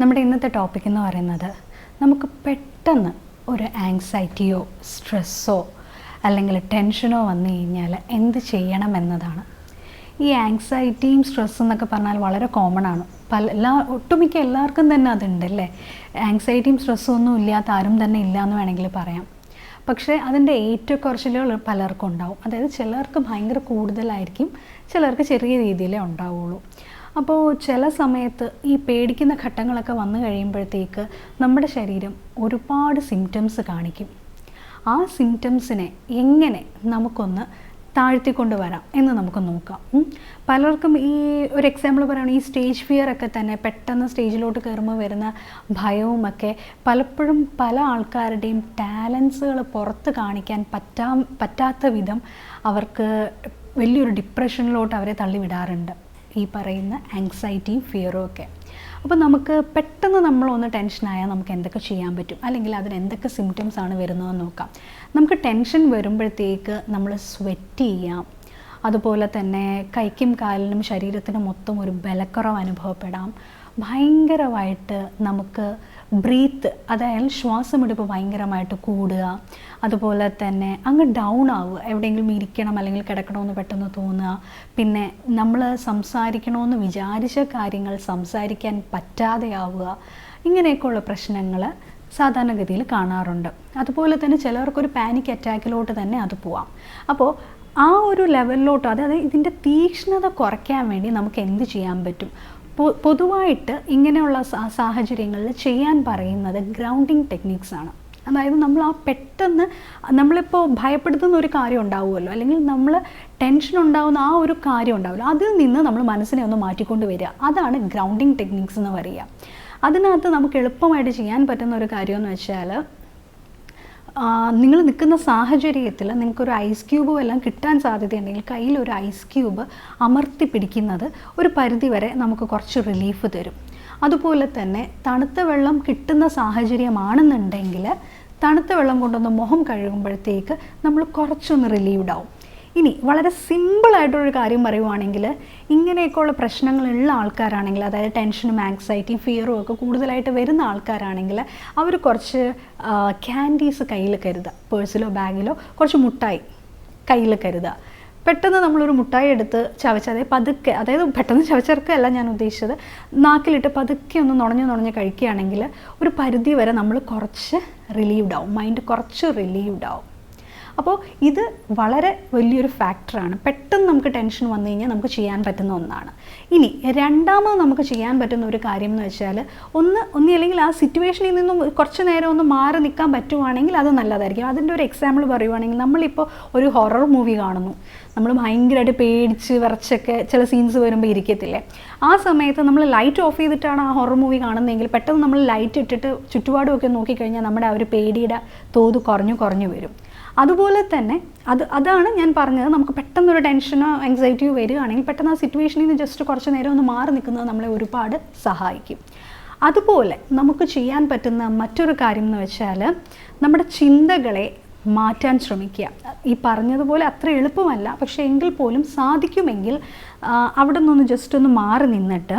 നമ്മുടെ ഇന്നത്തെ ടോപ്പിക് എന്ന് പറയുന്നത് നമുക്ക് പെട്ടെന്ന് ഒരു ആങ്സൈറ്റിയോ സ്ട്രെസ്സോ അല്ലെങ്കിൽ ടെൻഷനോ വന്നു കഴിഞ്ഞാൽ എന്ത് ചെയ്യണം എന്നതാണ്. ഈ ആങ്സൈറ്റിയും സ്ട്രെസ്സും എന്നൊക്കെ പറഞ്ഞാൽ വളരെ കോമൺ ആണ്. ഒട്ടുമിക്ക എല്ലാവർക്കും തന്നെ അതുണ്ടല്ലേ. ആങ്സൈറ്റിയും സ്ട്രെസ്സും ഒന്നും ഇല്ലാത്ത ആരും തന്നെ ഇല്ല എന്ന് വേണമെങ്കിൽ പറയാം. പക്ഷേ അതിൻ്റെ ഏറ്റക്കുറച്ചിലുകൾ പലർക്കും ഉണ്ടാവും. അതായത് ചിലർക്ക് ഭയങ്കര കൂടുതലായിരിക്കും, ചിലർക്ക് ചെറിയ രീതിയിലേ ഉണ്ടാവുള്ളൂ. അപ്പോൾ ചില സമയത്ത് ഈ പേടിക്കുന്ന ഘട്ടങ്ങളൊക്കെ വന്നു കഴിയുമ്പോഴത്തേക്ക് നമ്മുടെ ശരീരം ഒരുപാട് സിംറ്റംസ് കാണിക്കും. ആ സിംറ്റംസിനെ എങ്ങനെ നമുക്കൊന്ന് താഴ്ത്തിക്കൊണ്ട് വരാം എന്ന് നമുക്ക് നോക്കാം. പലർക്കും ഈ ഒരു എക്സാമ്പിൾ പറയുകയാണെങ്കിൽ ഈ സ്റ്റേജ് ഫിയർ ഒക്കെ തന്നെ, പെട്ടെന്ന് സ്റ്റേജിലോട്ട് കയറുമ്പോൾ വരുന്ന ഭയവുമൊക്കെ പലപ്പോഴും പല ആൾക്കാരുടെയും ടാലൻസുകൾ പുറത്ത് കാണിക്കാൻ പറ്റാത്ത വിധം അവർക്ക് വലിയൊരു ഡിപ്രഷനിലോട്ട് അവരെ തള്ളിവിടാറുണ്ട്, ഈ പറയുന്ന ആങ്സൈറ്റിയും ഫിയറും ഒക്കെ. അപ്പോൾ നമുക്ക് പെട്ടെന്ന് നമ്മളൊന്ന് ടെൻഷനായാൽ നമുക്ക് എന്തൊക്കെ ചെയ്യാൻ പറ്റും, അല്ലെങ്കിൽ അതിന് എന്തൊക്കെ സിംറ്റംസ് ആണ് വരുന്നതെന്ന് നോക്കാം. നമുക്ക് ടെൻഷൻ വരുമ്പോഴത്തേക്ക് നമ്മൾ സ്വെറ്റ് ചെയ്യാം. അതുപോലെ തന്നെ കൈക്കും കാലിനും ശരീരത്തിനും മൊത്തം ഒരു ബലക്കുറവ് അനുഭവപ്പെടാം. ഭയങ്കരമായിട്ട് നമുക്ക് ബ്രീത്ത്, അതായത് ശ്വാസമെടുപ്പ് ഭയങ്കരമായിട്ട് കൂടുക. അതുപോലെ തന്നെ അങ്ങ് ഡൗൺ ആവുക, എവിടെയെങ്കിലും ഇരിക്കണം അല്ലെങ്കിൽ കിടക്കണമെന്ന് പെട്ടെന്ന് തോന്നുക. പിന്നെ നമ്മൾ സംസാരിക്കണമെന്ന് വിചാരിച്ച കാര്യങ്ങൾ സംസാരിക്കാൻ പറ്റാതെയാവുക. ഇങ്ങനെയൊക്കെയുള്ള പ്രശ്നങ്ങൾ സാധാരണഗതിയിൽ കാണാറുണ്ട്. അതുപോലെ തന്നെ ചിലർക്കൊരു പാനിക് അറ്റാക്കിലോട്ട് തന്നെ അത് പോവാം. അപ്പോൾ ആ ഒരു ലെവലിലോട്ട്, അതായത് ഇതിൻ്റെ തീക്ഷ്ണത കുറയ്ക്കാൻ വേണ്ടി നമുക്ക് എന്ത് ചെയ്യാൻ പറ്റും? പൊതുവായിട്ട് ഇങ്ങനെയുള്ള സാഹചര്യങ്ങളിൽ ചെയ്യാൻ പറയുന്നത് ഗ്രൗണ്ടിങ് ടെക്നിക്സ് ആണ്. അതായത് നമ്മൾ ആ പെട്ടെന്ന് നമ്മളിപ്പോൾ ഭയപ്പെടുത്തുന്ന ഒരു കാര്യം ഉണ്ടാവുമല്ലോ, അല്ലെങ്കിൽ നമ്മൾ ടെൻഷൻ ഉണ്ടാകുന്ന ആ ഒരു കാര്യം ഉണ്ടാവുമല്ലോ, അതിൽ നിന്ന് നമ്മൾ മനസ്സിനെ ഒന്ന് മാറ്റിക്കൊണ്ട് വരിക. അതാണ് ഗ്രൗണ്ടിങ് ടെക്നിക്സ് എന്ന് പറയുക. അതിനകത്ത് നമുക്ക് എളുപ്പമായിട്ട് ചെയ്യാൻ പറ്റുന്ന ഒരു കാര്യമെന്ന് വെച്ചാൽ, നിങ്ങൾ നിൽക്കുന്ന സാഹചര്യത്തിൽ നിങ്ങൾക്കൊരു ഐസ് ക്യൂബ് എല്ലാം കിട്ടാൻ സാധ്യതയുണ്ടെങ്കിൽ കയ്യിലൊരു ഐസ് ക്യൂബ് അമർത്തി പിടിക്കുന്നത് ഒരു പരിധിവരെ നമുക്ക് കുറച്ച് റിലീഫ് തരും. അതുപോലെ തന്നെ തണുത്ത വെള്ളം കിട്ടുന്ന സാഹചര്യമാണെന്നുണ്ടെങ്കിൽ തണുത്ത വെള്ളം കൊണ്ടൊന്ന് മുഖം കഴുകുമ്പോഴത്തേക്ക് നമ്മൾ കുറച്ചൊന്ന് റിലീവ്ഡ് ആവും. ഇനി വളരെ സിമ്പിളായിട്ടൊരു കാര്യം പറയുവാണെങ്കിൽ, ഇങ്ങനെയൊക്കെയുള്ള പ്രശ്നങ്ങളുള്ള ആൾക്കാരാണെങ്കിൽ, അതായത് ടെൻഷനും ആങ്സൈറ്റിയും ഫിയറും ഒക്കെ കൂടുതലായിട്ട് വരുന്ന ആൾക്കാരാണെങ്കിൽ അവർ കുറച്ച് ക്യാൻഡീസ് കയ്യിൽ കരുതുക. പേഴ്സിലോ ബാഗിലോ കുറച്ച് മുട്ടായി കയ്യിൽ കരുതുക. പെട്ടെന്ന് നമ്മളൊരു മുട്ടായി എടുത്ത് ചവച്ച്, പതുക്കെ, അതായത് പെട്ടെന്ന് ചവച്ചെറുക്കല്ല ഞാൻ ഉദ്ദേശിച്ചത്, നാക്കിലിട്ട് പതുക്കെ ഒന്ന് നുണഞ്ഞ് കഴിക്കുകയാണെങ്കിൽ ഒരു പരിധി വരെ നമ്മൾ കുറച്ച് റിലീവ്ഡ് ആവും, മൈൻഡ് കുറച്ച് റിലീവ്ഡ് ആവും. അപ്പോൾ ഇത് വളരെ വലിയൊരു ഫാക്ടറാണ്. പെട്ടെന്ന് നമുക്ക് ടെൻഷൻ വന്നു കഴിഞ്ഞാൽ നമുക്ക് ചെയ്യാൻ പറ്റുന്ന ഒന്നാണ്. ഇനി രണ്ടാമത് നമുക്ക് ചെയ്യാൻ പറ്റുന്ന ഒരു കാര്യം എന്ന് വെച്ചാൽ, ഒന്നില്ലെങ്കിൽ ആ സിറ്റുവേഷനിൽ നിന്നും കുറച്ച് നേരം ഒന്ന് മാറി നിൽക്കാൻ പറ്റുവാണെങ്കിൽ അത് നല്ലതായിരിക്കും. അതിൻ്റെ ഒരു എക്സാമ്പിൾ പറയുവാണെങ്കിൽ, നമ്മളിപ്പോൾ ഒരു ഹൊറർ മൂവി കാണുന്നു, നമ്മൾ ഭയങ്കരമായിട്ട് പേടിച്ച് വിറച്ചൊക്കെ ചില സീൻസ് വരുമ്പോൾ ഇരിക്കത്തില്ലേ, ആ സമയത്ത് നമ്മൾ ലൈറ്റ് ഓഫ് ചെയ്തിട്ടാണ് ആ ഹൊറർ മൂവി കാണുന്നതെങ്കിൽ പെട്ടെന്ന് നമ്മൾ ലൈറ്റ് ഇട്ടിട്ട് ചുറ്റുപാടുമൊക്കെ നോക്കിക്കഴിഞ്ഞാൽ നമ്മുടെ ആ ഒരു പേടിയുടെ തോത് കുറഞ്ഞു വരും. അതുപോലെ തന്നെ അതാണ് ഞാൻ പറഞ്ഞത്, നമുക്ക് പെട്ടെന്നൊരു ടെൻഷനോ ആങ്സൈറ്റിയോ വരികയാണെങ്കിൽ പെട്ടെന്ന് ആ സിറ്റുവേഷനിൽ നിന്ന് ജസ്റ്റ് കുറച്ച് നേരം ഒന്ന് മാറി നിൽക്കുന്നത് നമ്മളെ ഒരുപാട് സഹായിക്കും. അതുപോലെ നമുക്ക് ചെയ്യാൻ പറ്റുന്ന മറ്റൊരു കാര്യം എന്ന് വെച്ചാൽ, നമ്മുടെ ചിന്തകളെ മാറ്റാൻ ശ്രമിക്കുക. ഈ പറഞ്ഞതുപോലെ അത്ര എളുപ്പമല്ല, പക്ഷേ എങ്കിൽ പോലും സാധിക്കുമെങ്കിൽ അവിടെ നിന്നൊന്ന് ജസ്റ്റ് ഒന്ന് മാറി നിന്നിട്ട്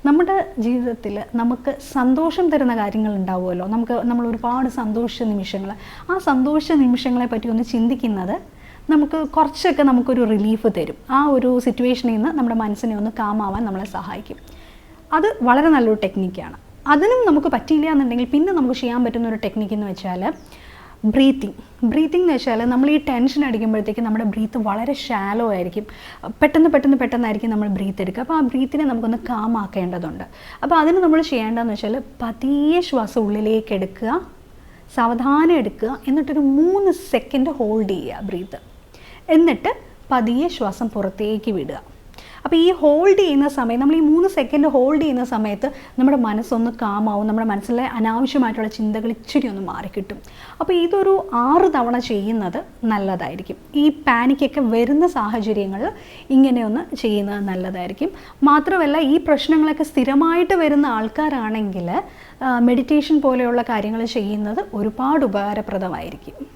നമ്മുടെ ജീവിതത്തിൽ നമുക്ക് സന്തോഷം തരുന്ന കാര്യങ്ങൾ ഉണ്ടാവുമല്ലോ, നമ്മൾ ഒരുപാട് സന്തോഷ നിമിഷങ്ങൾ, ആ സന്തോഷ നിമിഷങ്ങളെ പറ്റി ഒന്ന് ചിന്തിക്കുന്നത് നമുക്ക് കുറച്ചൊക്കെ നമുക്കൊരു റിലീഫ് തരും. ആ ഒരു സിറ്റുവേഷനിൽ നിന്ന് നമ്മുടെ മനസ്സിനെ ഒന്ന് കാമാവാൻ നമ്മളെ സഹായിക്കും. അത് വളരെ നല്ലൊരു ടെക്നിക്കാണ്. അതിനും നമുക്ക് പറ്റിയില്ല എന്നുണ്ടെങ്കിൽ പിന്നെ നമുക്ക് ചെയ്യാൻ പറ്റുന്ന ഒരു ടെക്നിക്ക് എന്ന് വെച്ചാൽ ബ്രീത്തിങ് എന്ന് വെച്ചാൽ, നമ്മൾ ഈ ടെൻഷൻ അടിക്കുമ്പോഴത്തേക്ക് നമ്മുടെ ബ്രീത്ത് വളരെ ഷാലോ ആയിരിക്കും, പെട്ടെന്നായിരിക്കും നമ്മൾ ബ്രീത്ത് എടുക്കുക. അപ്പോൾ ആ ബ്രീത്തിനെ നമുക്കൊന്ന് കാമാക്കേണ്ടതുണ്ട്. അപ്പോൾ അതിന് നമ്മൾ ചെയ്യേണ്ടതെന്ന് വെച്ചാൽ, പതിയെ ശ്വാസം ഉള്ളിലേക്ക് എടുക്കുക, സാവധാനം എടുക്കുക, എന്നിട്ടൊരു 3 സെക്കൻഡ് ഹോൾഡ് ചെയ്യുക ബ്രീത്ത്, എന്നിട്ട് പതിയെ ശ്വാസം പുറത്തേക്ക് വിടുക. അപ്പോൾ ഈ ഹോൾഡ് ചെയ്യുന്ന സമയം, നമ്മൾ ഈ 3 സെക്കൻഡ് ഹോൾഡ് ചെയ്യുന്ന സമയത്ത് നമ്മുടെ മനസ്സൊന്ന് കാമാവും, നമ്മുടെ മനസ്സിലെ അനാവശ്യമായിട്ടുള്ള ചിന്തകൾ ഇച്ചിരി ഒന്ന് മാറിക്കിട്ടും. അപ്പോൾ ഇതൊരു 6 തവണ ചെയ്യുന്നത് നല്ലതായിരിക്കും. ഈ പാനിക്കൊക്കെ വരുന്ന സാഹചര്യങ്ങളിൽ ഇങ്ങനെയൊന്ന് ചെയ്യുന്നത് നല്ലതായിരിക്കും. മാത്രമല്ല, ഈ പ്രശ്നങ്ങളൊക്കെ സ്ഥിരമായിട്ട് വരുന്ന ആൾക്കാരാണെങ്കിൽ മെഡിറ്റേഷൻ പോലെയുള്ള കാര്യങ്ങൾ ചെയ്യുന്നത് ഒരുപാട് ഉപകാരപ്രദമായിരിക്കും.